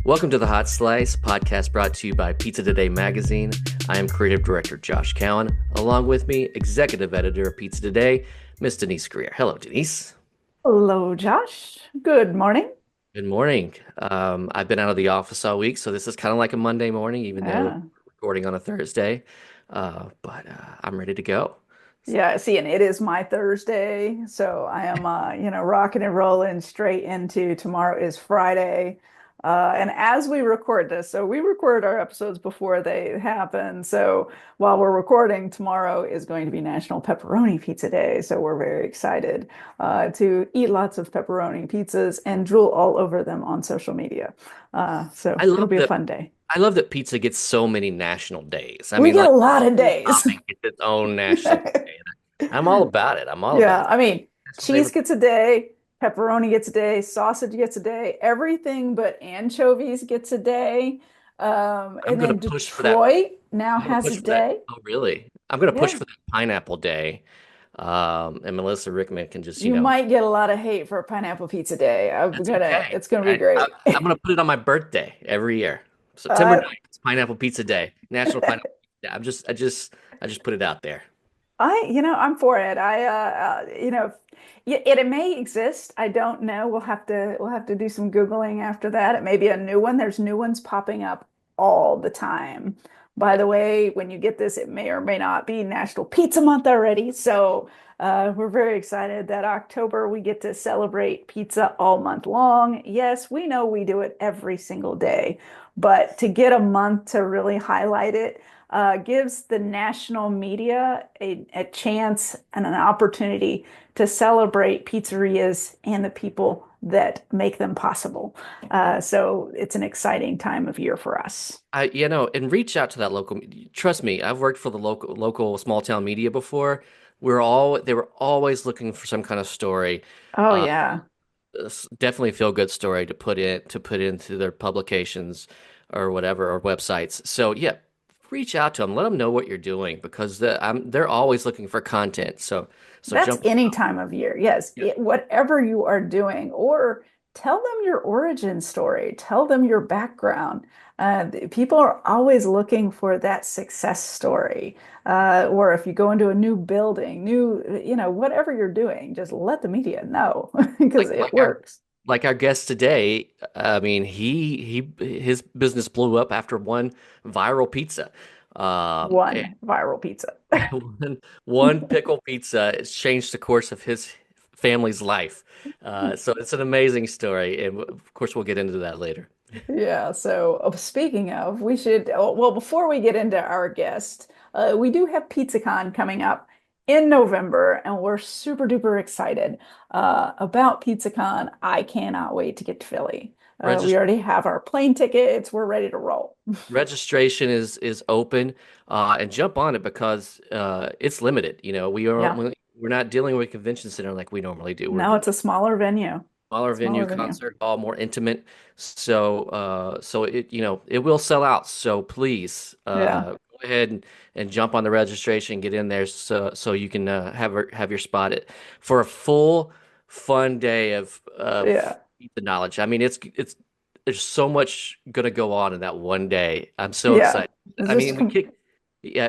Welcome to the Hot Slice podcast brought to you by Pizza Today magazine. I am creative director Josh Cowan. Along with me, executive editor of Pizza Today, Miss Denise Greer. Hello, Denise. Hello, Josh. Good morning. Good morning. I've been out of the office all week, so this is kind of like a Monday morning, even though we're Yeah. recording on a Thursday. But I'm ready to go. Yeah, see, and it is my Thursday, so I am rocking and rolling straight into tomorrow is Friday. And as we record this, so we record our episodes before they happen. So while we're recording, tomorrow is going to be National Pepperoni Pizza Day. So we're very excited to eat lots of pepperoni pizzas and drool all over them on social media. So I it'll love be a that. fun day. I love that pizza gets so many national days. I We mean, get like a lot of every days. topping gets its own national day. I'm all about it. I'm all Yeah, about it. I mean, National Day cheese with gets a day, pepperoni gets a day, sausage gets a day, everything but anchovies gets a day. I'm And gonna then push for that. Detroit now I'm gonna has a push for that. day. Oh, really? I'm gonna push Yeah, for that pineapple day. And Melissa Rickman can just, you might get a lot of hate for Pineapple Pizza Day. that's okay. It's gonna be great. I'm gonna put it on my birthday every year. September Uh, 9th, it's Pineapple Pizza Day, National Pineapple Pizza Day. I just put it out there. I'm for it. It may exist. I don't know. We'll have to do some Googling after that. It may be a new one. There's new ones popping up all the time. By Yeah. the way, when you get this, it may or may not be National Pizza Month already. So we're very excited that October we get to celebrate pizza all month long. Yes, we know we do it every single day, but to get a month to really highlight it gives the national media a chance and an opportunity to celebrate pizzerias and the people that make them possible. So it's an exciting time of year for us. And reach out to that local. Trust me, I've worked for the local small town media before. They were always looking for some kind of story. Oh, Uh, yeah. Definitely feel good story to put into their publications or whatever or websites. So yeah, reach out to them, let them know what you're doing because they're always looking for content. So That's jump. any time of year. Yes, Yeah. whatever you are doing, or tell them your origin story, tell them your background. People are always looking for that success story. Or if you go into a new building, whatever you're doing, just let the media know because like it like our works. like our guest today. I mean, his business blew up after one viral pizza. And One viral pizza. one pickle pizza has changed the course of his family's life. So it's an amazing story, and of course we'll get into that later. Yeah, so speaking of, well, before we get into our guest, we do have PizzaCon coming up in November, and we're super duper excited about PizzaCon. I cannot wait to get to Philly. We Regist already have our plane tickets. We're ready to roll. Registration is open, and jump on it because it's limited. Yeah. We're not dealing with a convention center like we normally do. We're No, it's a smaller venue. smaller venue, Smaller venue. concert hall, more intimate. So it will sell out. So please, Yeah. go ahead and jump on the registration, get in there so you can have your spot for a full fun day of Yeah. the knowledge. I mean, it's there's so much gonna go on in that one day. I'm so Yeah. excited. It's I just mean, com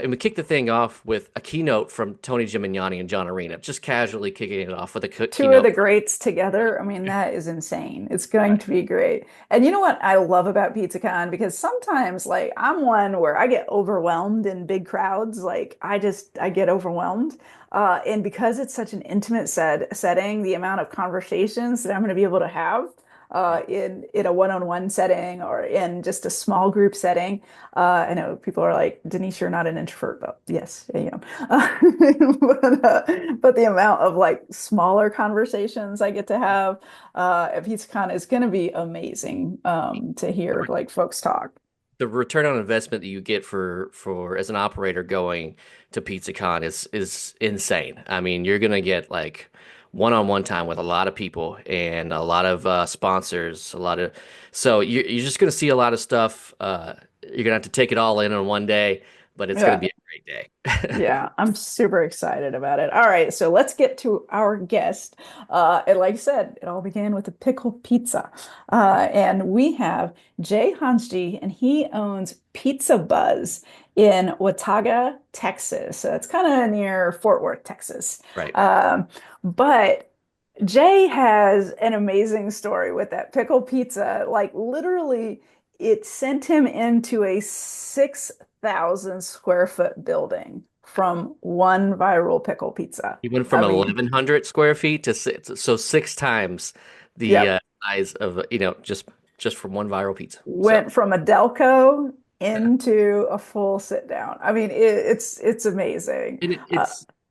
we kicked the thing off with a keynote from Tony Gimignani and John Arena, just casually kicking it off with a two of keynote. the greats together. I mean, that is insane. It's going to be great. And you know what I love about PizzaCon? Because sometimes, like, I'm one where I get overwhelmed in big crowds. Like, I get overwhelmed. And because it's such an intimate setting, the amount of conversations that I'm going to be able to have in a one-on-one setting or in just a small group setting. I know people are like, Denise, you're not an introvert, but yes, I am. But the amount of like smaller conversations I get to have at PizzaCon is going to be amazing to hear like folks talk. The return on investment that you get for as an operator going to PizzaCon is insane. I mean, you're gonna get like one-on-one time with a lot of people and a lot of sponsors, so you're just gonna see a lot of stuff. You're gonna have to take it all in on one day, but it's gonna be Yeah. a great day. Yeah, I'm super excited about it. All right, so let's get to our guest. And like I said, it all began with a pickle pizza. And we have Jay Hansji, and he owns Pizza Buzz in Watauga, Texas. So it's kind of near Fort Worth, Texas. Right. But Jay has an amazing story with that pickle pizza. Like literally, it sent him into a 6,000 square foot building from one viral pickle pizza. He went I from mean, 1,100 square feet to so 6 times the yep, size of just from one viral pizza. So went from a DELCO into a full sit down. I mean, it's amazing. and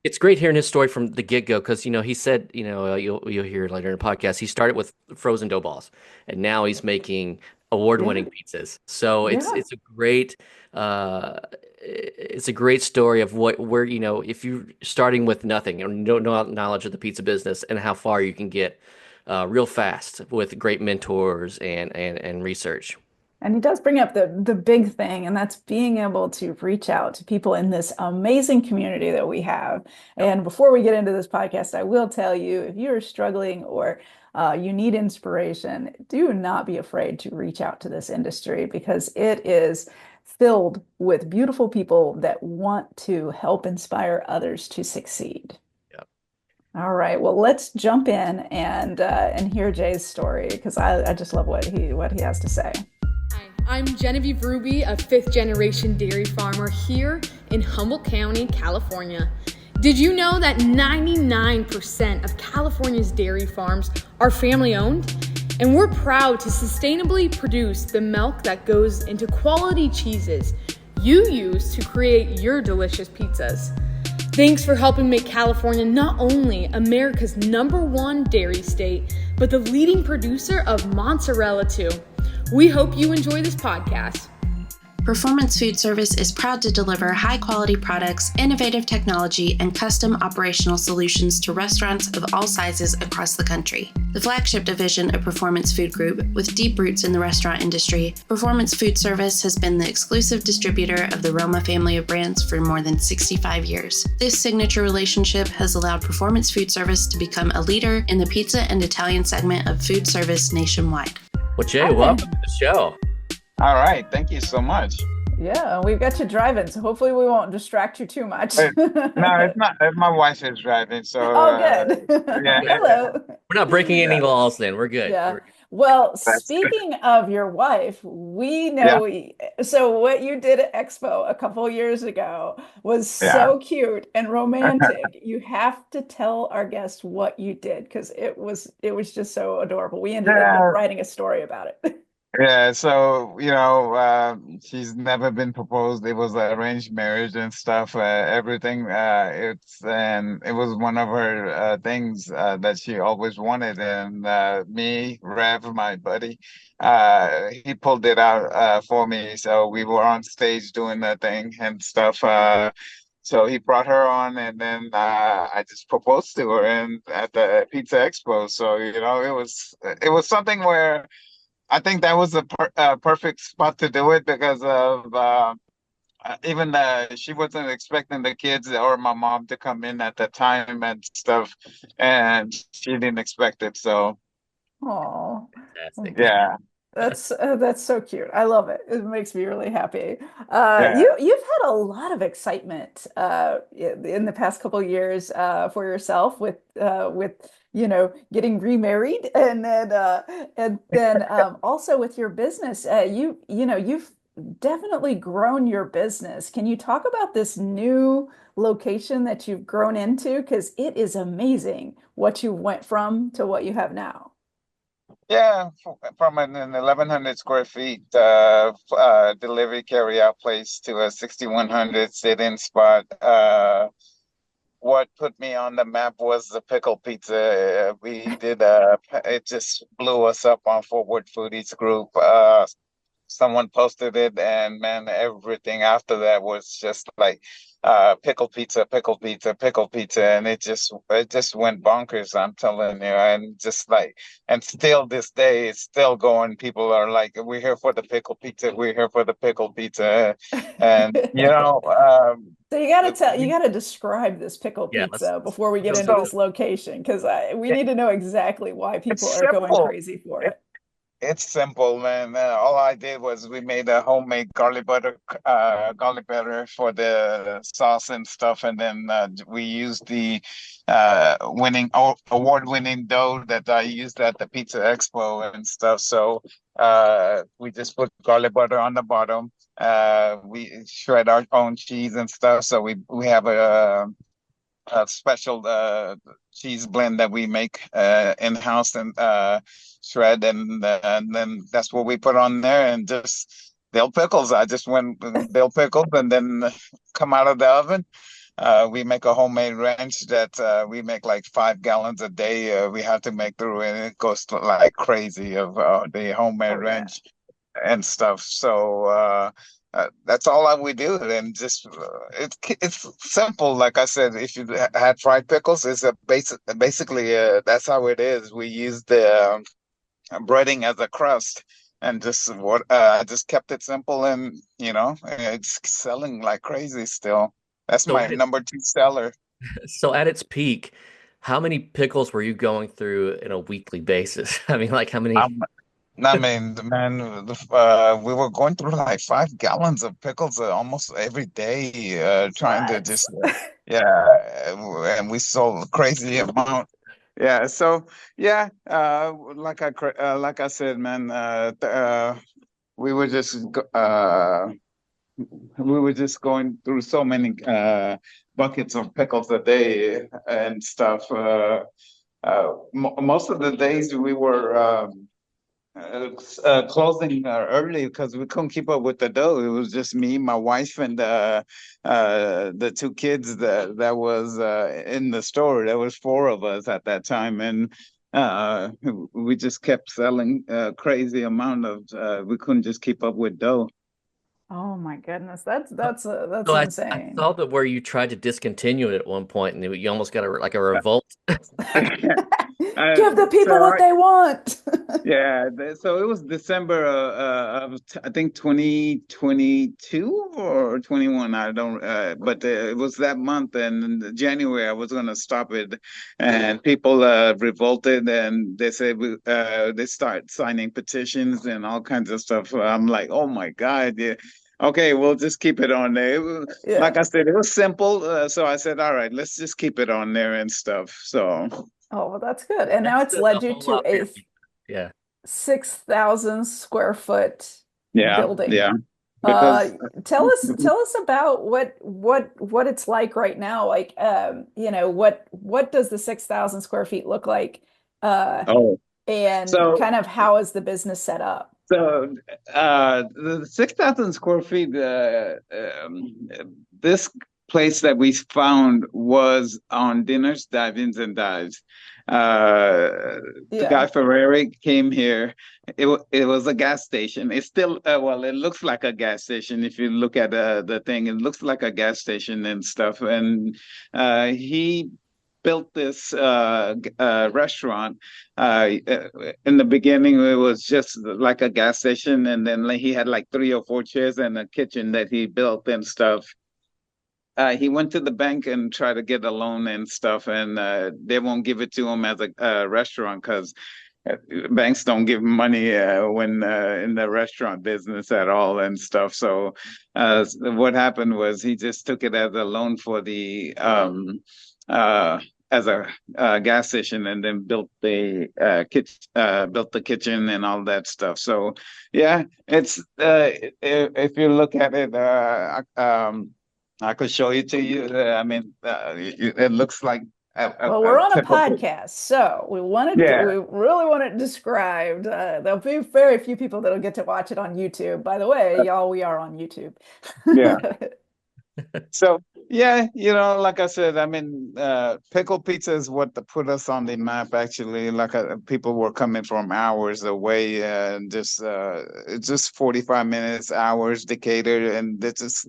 it's great hearing his story from the get-go because he said you'll hear later in the podcast he started with frozen dough balls and now he's making Yeah, award-winning pizzas. So yeah. it's a great story of where if you're starting with nothing and no knowledge of the pizza business and how far you can get real fast with great mentors and research. And he does bring up the big thing, and that's being able to reach out to people in this amazing community that we have. Yep. And before we get into this podcast, I will tell you if you're struggling or you need inspiration, do not be afraid to reach out to this industry because it is filled with beautiful people that want to help inspire others to succeed. Yep. All right, well, let's jump in and hear Jay's story because I just love what he has to say. Hi, I'm Genevieve Ruby, a fifth generation dairy farmer here in Humboldt County, California. Did you know that 99% of California's dairy farms are family owned? And we're proud to sustainably produce the milk that goes into quality cheeses you use to create your delicious pizzas. Thanks for helping make California not only America's #1 dairy state, but the leading producer of mozzarella too. We hope you enjoy this podcast. Performance Food Service is proud to deliver high-quality products, innovative technology, and custom operational solutions to restaurants of all sizes across the country. The flagship division of Performance Food Group, with deep roots in the restaurant industry, Performance Food Service has been the exclusive distributor of the Roma family of brands for more than 65 years. This signature relationship has allowed Performance Food Service to become a leader in the pizza and Italian segment of food service nationwide. Well, Jay, welcome to the show. All right, thank you so much. Yeah, we've got you driving, so hopefully we won't distract you too much. No, it's not. My wife is driving, so Oh, good. yeah, Hello. We're not breaking any yeah, laws then. We're good. Yeah. We're good. Well, that's good. speaking of your wife, we Yeah, know so what you did at Expo a couple years ago was yeah, so cute and romantic. You have to tell our guests what you did because it was just so adorable. We ended up yeah. writing a story about it. Yeah, so she's never been proposed. It was an arranged marriage and stuff. Everything. It was one of her things that she always wanted. And me, Rev, my buddy, he pulled it out for me. So we were on stage doing the thing and stuff. So he brought her on, and then I just proposed to her and at the Pizza Expo. So it was something where. I think that was a perfect spot to do it because of even she wasn't expecting the kids or my mom to come in at the time and stuff, and she didn't expect it. So Oh, Fantastic. yeah, that's so cute. I love it. It makes me really happy. yeah, You've had a lot of excitement in the past couple years for yourself with getting remarried and then also with your business. You've definitely grown your business. Can you talk about this new location that you've grown into? Because it is amazing what you went from to what you have now. yeah. From an 1,100 square feet delivery carry out place to a 6,100 sit-in spot. What put me on the map was the pickle pizza. We did it just blew us up on Forward Foodies Group. someone posted it, and man, everything after that was just like pickle pizza, pickle pizza, pickle pizza, and it just went bonkers, I'm telling you. And just like, and still this day it's still going. People are like, we're here for the pickle pizza, we're here for the pickle pizza. And So you got to you we, got to describe this pickle Yeah, pizza before we get into so this location, because we it, need to know exactly why it's people are going simple. crazy for it. It's simple, man. All I did was we made a homemade garlic butter for the sauce and stuff, and then we used the award-winning dough that I used at the Pizza Expo and stuff. So we just put garlic butter on the bottom. We shred our own cheese and stuff. So we have a special cheese blend that we make in-house and shred, and then that's what we put on there, and just dill pickles. I just went with dill pickles, and then come out of the oven. We make a homemade ranch that we make like 5 gallons a day. We have to make through, and it goes like crazy of the homemade Oh yeah. ranch and stuff. So that's all we do, and just it's simple. Like I said, if you had fried pickles, it's a basically that's how it is. We use the breading as a crust, and just what I just kept it simple, and it's selling like crazy still. That's So my at its number two seller. so at its peak, how many pickles were you going through in a weekly basis? I mean, like how many? Um, I mean, man, we were going through like 5 gallons of pickles almost every day, trying to What? just, yeah, and we sold a crazy amount. Yeah, so yeah, like I said, man, we were just we were just going through so many buckets of pickles a day and stuff. Most of the days we were. Closing early because we couldn't keep up with the dough. It was just me, my wife, and the two kids that was in the store. There was four of us at that time, and we just kept selling crazy amount of. We couldn't just keep up with dough. Oh my goodness, that's So I insane. saw that where you tried to discontinue it at one point, and you almost got like a revolt. Give the people So what they want. yeah, so it was December of I think 2022 or 21. I don't, but it was that month, and in January I was gonna stop it, and people revolted, and they said they start signing petitions and all kinds of stuff. I'm like, oh my God, yeah. Okay, we'll just keep it on there. Yeah. Like I said, it was simple, so I said, all right, let's just keep it on there and stuff. So. Oh, well, that's good. And now That's it's a led you whole to lot for your a people. Yeah. 6,000 square foot Yeah, building. yeah. Uh, Because tell us about what it's like right now. Like, what does the 6,000 square feet look like? Uh, oh, and so kind of how is the business set up? so the 6,000 square feet. This place that we found was on Dinners, Dive-ins, and Dives. The guy Yeah. Ferrari came here. It was a gas station. It's still well, it looks like a gas station if you look at the thing. It looks like a gas station and stuff. And he built this restaurant. In the beginning, it was just like a gas station, and then like, he had like 3 or 4 chairs and a kitchen that he built and stuff. He went to the bank and tried to get a loan and stuff, and they won't give it to him as a restaurant because banks don't give money when in the restaurant business at all and stuff. So what happened was he just took it as a loan for the uh, as a gas station, and then built the kitchen and all that stuff. So yeah, it's if you look at it, I could show it to you. I mean, it looks like Well, a we're on a typical. podcast, so we Yeah, really want it described. There'll be very few people that'll get to watch it on YouTube. By the way, y'all, we are on YouTube. yeah. So yeah, like I said, I mean, pickle pizza is what put us on the map. Actually, like people were coming from hours away, and just it's just 45 minutes, hours, Decatur, and this is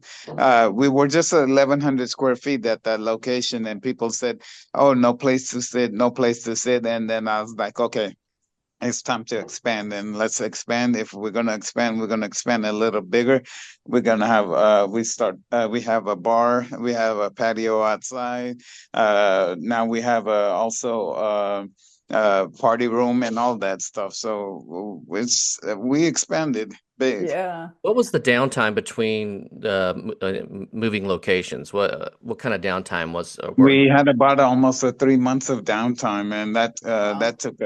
we were just 1,100 square feet at that location, and people said, "Oh, no place to sit, no place to sit," and then I was like, "Okay, it's time to expand, and let's expand. If we're going to expand, we're going to expand a little bigger. We're going to have we have a bar, we have a patio outside. Now we have also party room and all that stuff. So it's we expanded big. Yeah. What was the downtime between moving locations? What kind of downtime was were We had about almost 3 months of downtime, and Wow. that took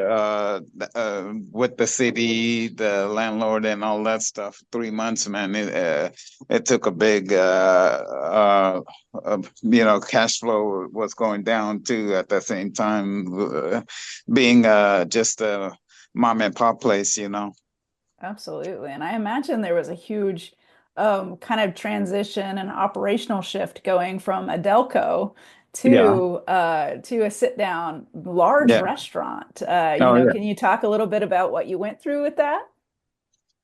with the city, the landlord, and all that stuff. 3 months, man. It took a big cash flow was going down too at the same time, being just a mom and pop place. Absolutely. And I imagine there was a huge kind of transition and operational shift going from a DELCO Yeah, to a sit down large yeah. restaurant. Oh, yeah. Can you talk a little bit about what you went through with that?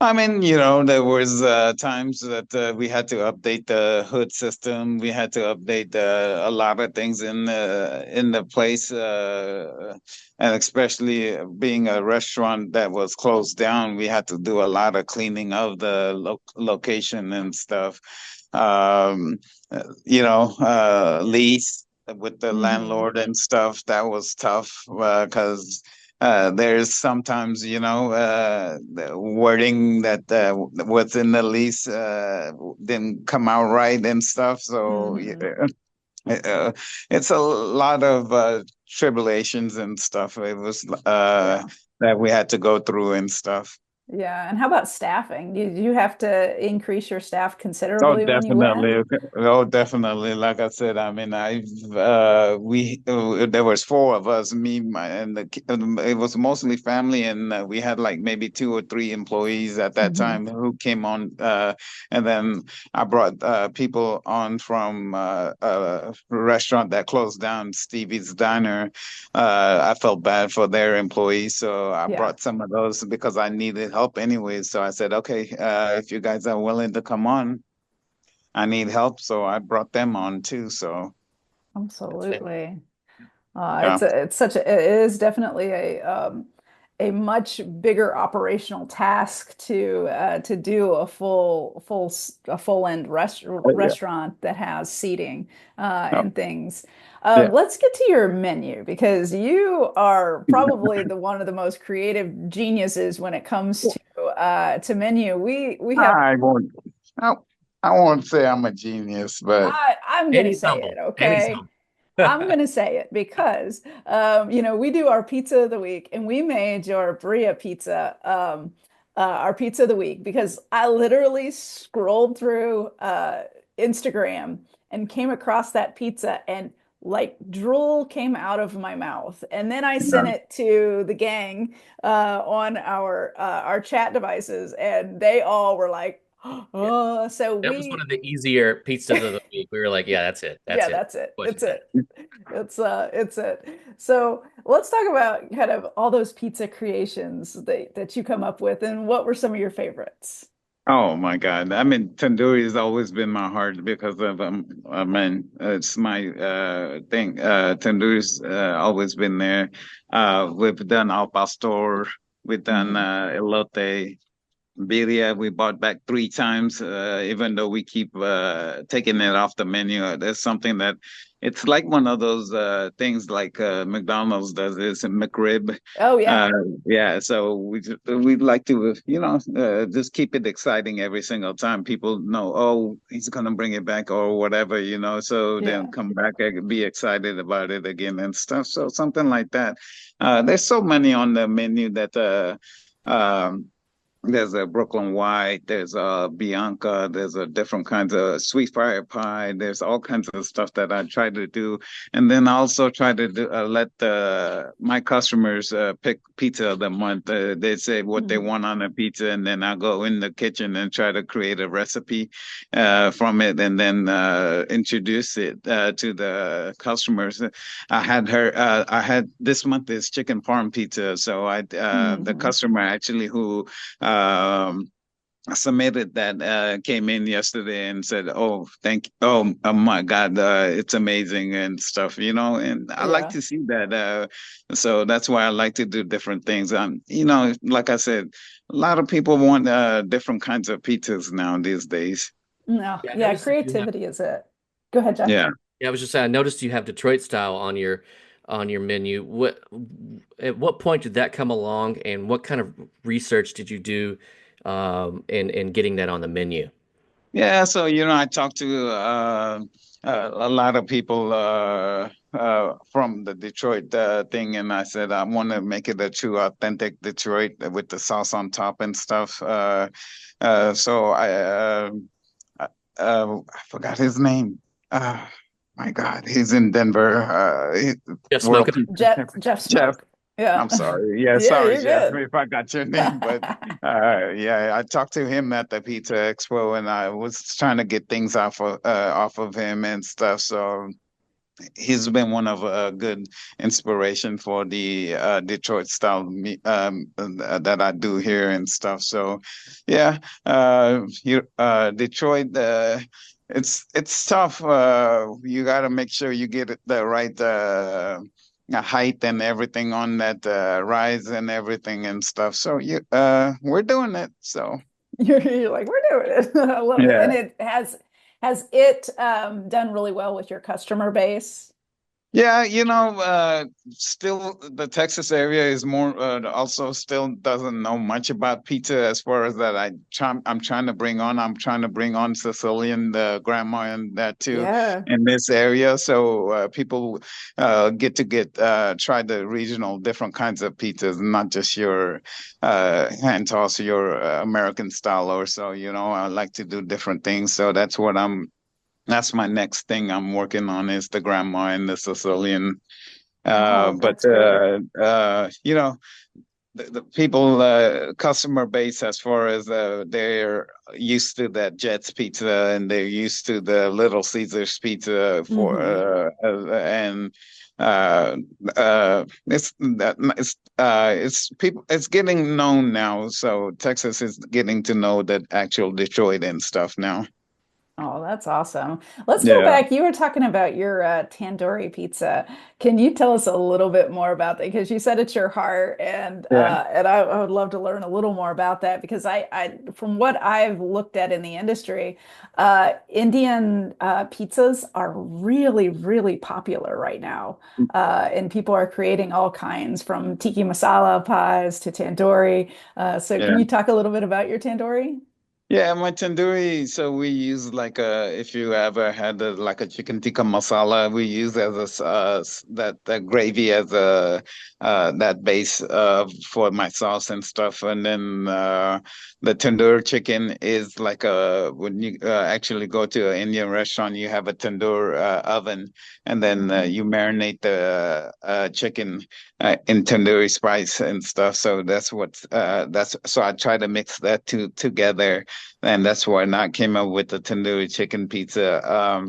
I mean, there was times that we had to update the hood system. We had to update a lot of things in the place, and especially being a restaurant that was closed down, we had to do a lot of cleaning of the location and stuff. Um, lease with the Hmm. landlord and stuff. That was tough because there's sometimes, the wording that what's in the lease didn't come out right and stuff. So yeah, Hmm. uh, it's a lot of tribulations and stuff. It was Yeah. that we had to go through and stuff. Yeah. And how about staffing? Did you have to increase your staff Oh, considerably when you went? definitely. Okay. Oh, definitely. Like I said, I mean, there was four of us, me, and it was mostly family, and we had like maybe two or three employees at that Hmm. time who came on, and then I brought people on from a restaurant that closed down, Stevie's Diner. I felt bad for their employees, so I Yeah. brought some of those because I needed help anyway. So I said, okay, if you guys are willing to come on. I need help, so I brought them on too. So that's fantastic. Absolutely. yeah, It is definitely a much bigger operational task to do a full end yeah, restaurant that has seating oh, and things. yeah. Let's get to your menu because you are probably the one of the most creative geniuses when it comes to menu. We have I won't. I, I won't say I'm a genius, but I'm And gonna he's say it, humble. And he's okay? humble. I'm gonna say it because we do our pizza of the week and we made your birria pizza our pizza of the week because I literally scrolled through Instagram and came across that pizza and like drool came out of my mouth. And then I sent uh, it to the gang on our chat devices and they all were like, Yeah. oh, so That was one we of the easier pizzas of the week. We were like, yeah, that's it. That's yeah, it. that's it. It's Question that. it. It's it. So let's talk about kind of all those pizza creations that you come up with and what were some of your favorites? oh my God. I mean, tandoori has always been my heart because of I mean, it's my thing. Tandoori's always been there. We've done al pastor, we've done Hmm. elote. Birria we bought back 3 times, even though we keep taking it off the menu. There's something that it's like one of those things like McDonald's does this McRib. Oh yeah. Uh, yeah, so we like to just keep it exciting every single time. People know, oh, he's gonna bring it back or whatever, so they'll Yeah. come back and be excited about it again and stuff. So something like that. There's so many on the menu that. Um, There's a Brooklyn White, there's a Bianca, there's a different kinds of sweet fire pie. There's all kinds of stuff that I try to do, and then I also try to let my customers pick pizza of the month. They say what they Mhm. want on a pizza, and then I go in the kitchen and try to create a recipe from it, and then introduce it to the customers. I had this month is chicken parm pizza, so the Mhm. customer actually who um, submitted that came in yesterday and said, "Oh, oh my God, it's amazing and stuff," And I like Yeah. to see that. So that's why I like to do different things. Like I said, a lot of people want different kinds of pizzas now these days. No, Yeah, I yeah, noticed that you have. creativity is it. Go ahead, Jeff. Yeah. Yeah, I was just saying. I noticed you have Detroit style on your menu. At what point did that come along, and what kind of research did you do in getting that on the menu? Yeah, so I talked to a lot of people from the Detroit thing, and I said I want to make it a true, authentic Detroit with the sauce on top and stuff. So I forgot his name. Uh, my God, he's in Denver. Just World smoking. Pizza Jeff Chef. Smoke. Yeah. I'm sorry. Yeah, Yeah, sorry, you're Jeff, good. if I got your name, but yeah, I talked to him at the Pizza Expo, and I was trying to get things off of him and stuff. So he's been one of a good inspiration for the Detroit style that I do here and stuff. So yeah, Detroit. It's tough. You got to make sure you get the right height and everything on that rise and everything and stuff. So we're doing it. So You're like, we're doing it. I love it. And yeah. it has it done really well with your customer base? Yeah, still the Texas area is more also still doesn't know much about pizza as far as that I'm trying to bring on. I'm trying to bring on Sicilian, the grandma and that too Yeah. in this area. So people get try the regional different kinds of pizzas, not just your hand toss, your American style or so. I like to do different things. So that's my next thing I'm working on is the grandma and the Sicilian. Oh, But that's great. the people customer base as far as they're used to that Jets pizza and they're used to the Little Caesars pizza for Hmm. and it's people it's getting known now. So Texas is getting to know that actual Detroit and stuff now. Oh, that's awesome. Let's go Yeah. back. You were talking about your tandoori pizza. Can you tell us a little bit more about that? Because you said it's your heart, Yeah. and I would love to learn a little more about that because from what I've looked at in the industry, Indian pizzas are really, really popular right now, and people are creating all kinds from tiki masala pies to tandoori. So, Yeah. can you talk a little bit about your tandoori? Yeah, my tandoori. So we use like if you ever had like a chicken tikka masala, we use as that gravy as a that base for my sauce and stuff. And then the tandoor chicken is like when you actually go to an Indian restaurant, you have a tandoor oven, and then Mhm. you marinate the chicken in tandoori spice and stuff. So that's so I try to mix that two together and that's when I came up with the tandoori chicken pizza.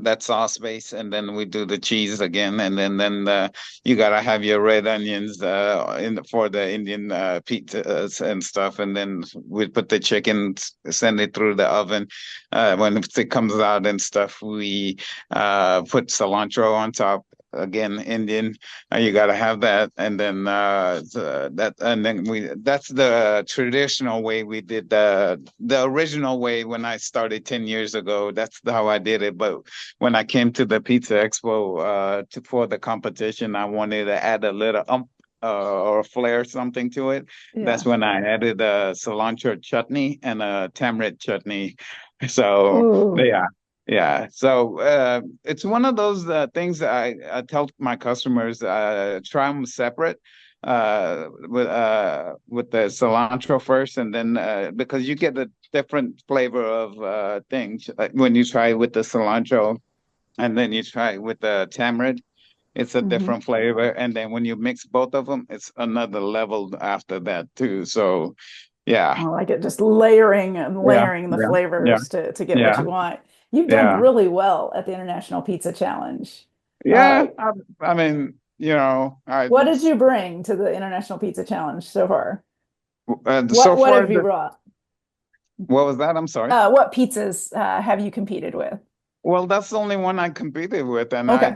That sauce base, and then we do the cheese again, and then you gotta have your red onions for the Indian pizzas and stuff, and then we put the chicken, send it through the oven. When it comes out and stuff, we put cilantro on top. Again, Indian, you gotta have that, and then that's the traditional way we did the original way when I started 10 years ago. That's how I did it, but when I came to the Pizza Expo for the competition, I wanted to add a little or flair something to it. That's Yeah. when I added a cilantro chutney and a tamarind chutney. So Ooh. yeah, yeah. So it's one of those things that I tell my customers try them separate. with the cilantro first, and then because you get a different flavor of things when you try with the cilantro, and then you try it with the tamarind. It's a Hmm. different flavor, and then when you mix both of them, it's another level after that too. So, I yeah, like it, just layering and yeah, layering the yeah, yeah, flavors to get what yeah, you want. You've done yeah, really well at the International Pizza Challenge. Uh, yeah. I mean, you know, what did you bring to the International Pizza Challenge so far? so What far have you the brought? what was that? I'm sorry. What pizzas have you competed with? Well, that's the only one I competed with, and Okay.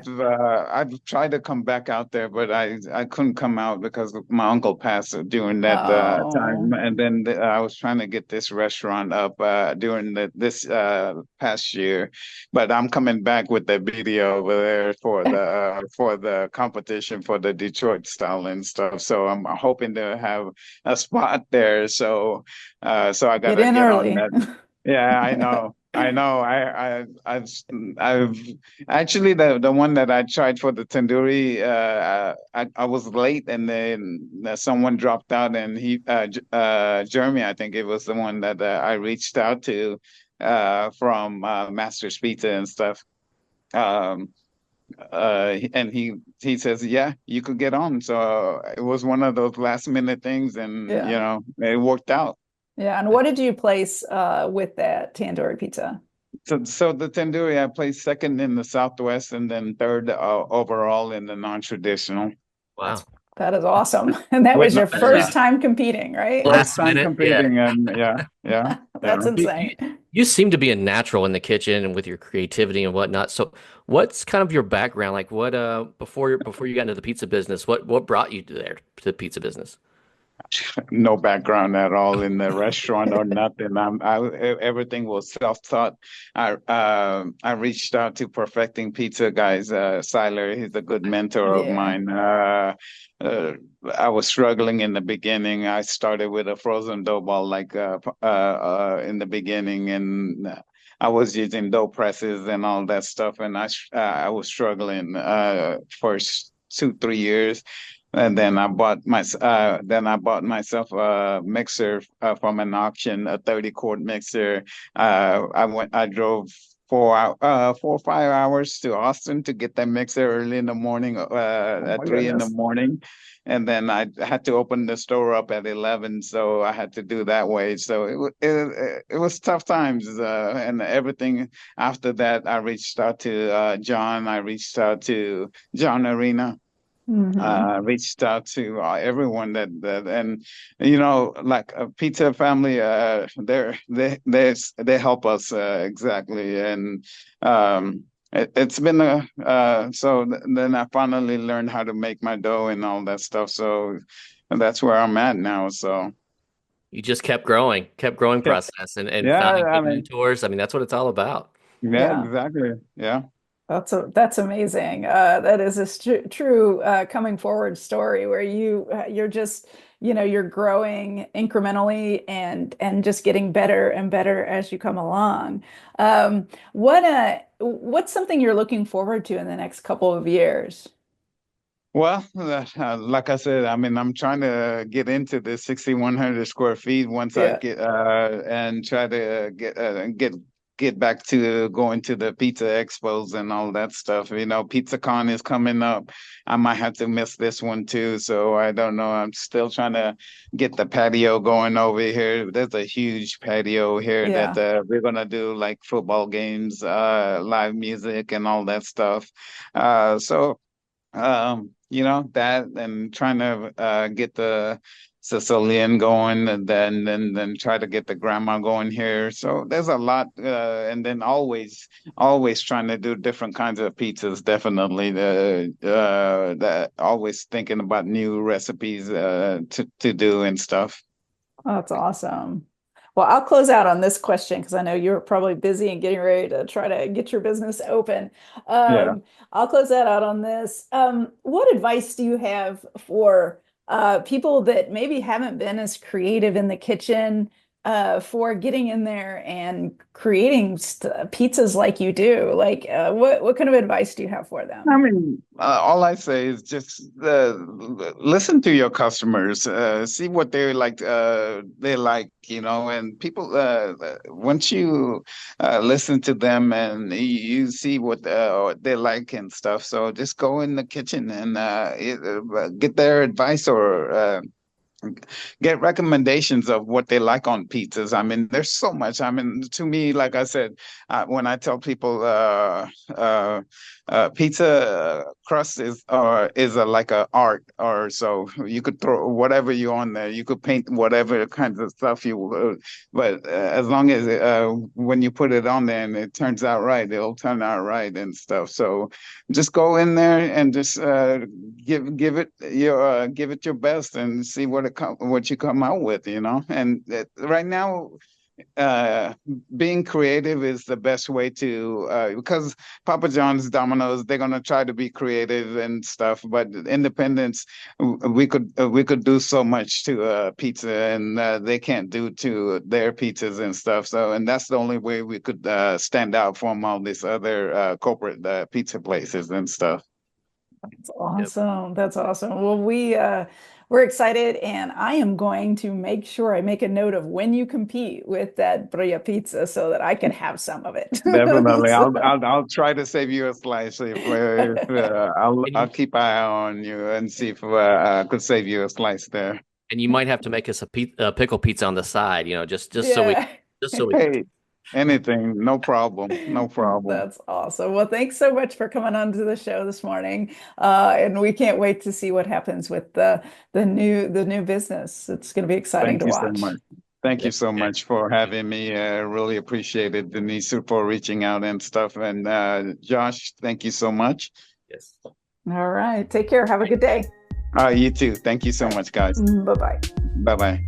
I've tried to come back out there, but I couldn't come out because my uncle passed during that time, Oh, and then I was trying to get this restaurant up during this past year, but I'm coming back with the video over there for the competition for the Detroit style and stuff. So I'm hoping to have a spot there. So I get gotta in get on early. that. Yeah, I know. I know. I've actually the one that I tried for the tandoori. I was late, and then someone dropped out, and Jeremy, I think it was the one that I reached out to from Master's Pizza and stuff. Um, and he says, yeah, you could get on. So it was one of those last minute things, and Yeah. it worked out. Yeah. And what did you place with that tandoori pizza? So the tandoori, I placed second in the Southwest and then third overall in the non-traditional. That's Wow. that is awesome. And that With was no, your Uh, first time competing, right? first last time minute, yeah. competing, and yeah, yeah, yeah. That's You, insane. you you seem to be a natural in the kitchen and with your creativity and whatnot. So, what's kind of your background? Like, what before you got into the pizza business, what brought you to there to the pizza business? No background at all in the restaurant or nothing. Everything was self-taught. I reached out to Perfecting Pizza guys. Siler, he's a good mentor of Yeah. mine. Uh, I was struggling in the beginning. I started with a frozen dough ball, like in the beginning, and I was using dough presses and all that stuff, and I was struggling for 2 3 years. And then I bought myself a mixer from an auction, a 30 quart mixer. I drove 4 or 5 hours to Austin to get that mixer early in the morning, Oh at my 3 in the goodness. morning. And then I had to open the store up at 11, so I had to do that way. So it was tough times, and everything after that. I reached out to John. I reached out to John Arena, Hmm. reached out to everyone and like a pizza family, they help us exactly, and it's been then I finally learned how to make my dough and all that stuff, so and that's where I'm at now. So You just kept growing yeah, process and yeah, finding I good mean, mentors. I mean, that's what it's all about. yeah, Yeah. exactly, yeah. That's amazing. That is a true coming forward story where you're just you're growing incrementally and just getting better and better as you come along. What's something you're looking forward to in the next couple of years? Well, like I said, I mean, I'm trying to get into the 6,100 square feet once I Yeah, get and try to get back to going to the Pizza Expos and all that stuff. PizzaCon is coming up. I might have to miss this one too, so I don't know. I'm still trying to get the patio going over here. There's a huge patio here that yeah. we're gonna do like football games, live music, and all that stuff. So that, and trying to get the Sicilian going, and then try to get the grandma going here. So there's a lot, and then always trying to do different kinds of pizzas. Definitely, that always thinking about new recipes to do and stuff. Oh, that's awesome. Well, I'll close out on this question because I know you're probably busy and getting ready to try to get your business open. Yeah. I'll close that out on this. What advice do you have for people that maybe haven't been as creative in the kitchen, for getting in there and creating pizzas like you do. Like, what kind of advice do you have for them? I mean, all I say is just listen to your customers, see what they like, and people, once you listen to them and you see what they like and stuff, so just go in the kitchen and get their advice or get recommendations of what they like on pizzas. I mean, there's so much. I mean, to me, like I said, when I tell people pizza crust is like a art, or so you could throw whatever you on there. You could paint whatever kinds of stuff but as long as when you put it on there and it turns out right, it'll turn out right and stuff. So just go in there and just give it your best and see what you come out with, And right now, being creative is the best way to because Papa John's, Domino's, they're gonna try to be creative and stuff, but independents, we could do so much to pizza, and they can't do to their pizzas and stuff. So, and that's the only way we could stand out from all these other corporate pizza places and stuff. That's awesome. Yep. That's awesome. Well, we're excited, and I am going to make sure I make a note of when you compete with that birria pizza so that I can have some of it. Definitely, I'll try to save you a slice. I'll keep an eye on you and see if I could save you a slice there. And you might have to make us a pickle pizza on the side, just so we. Hey. Anything, no problem. No problem. That's awesome. Well, thanks so much for coming on to the show this morning. And we can't wait to see what happens with the new business. It's going to be exciting to watch. Thank you so much. Thank you so much for having me. Really appreciate it, Denise, for reaching out and stuff. And Josh, thank you so much. Yes. All right. Take care. Have a good day. You too. Thank you so much, guys. Bye-bye. Bye-bye.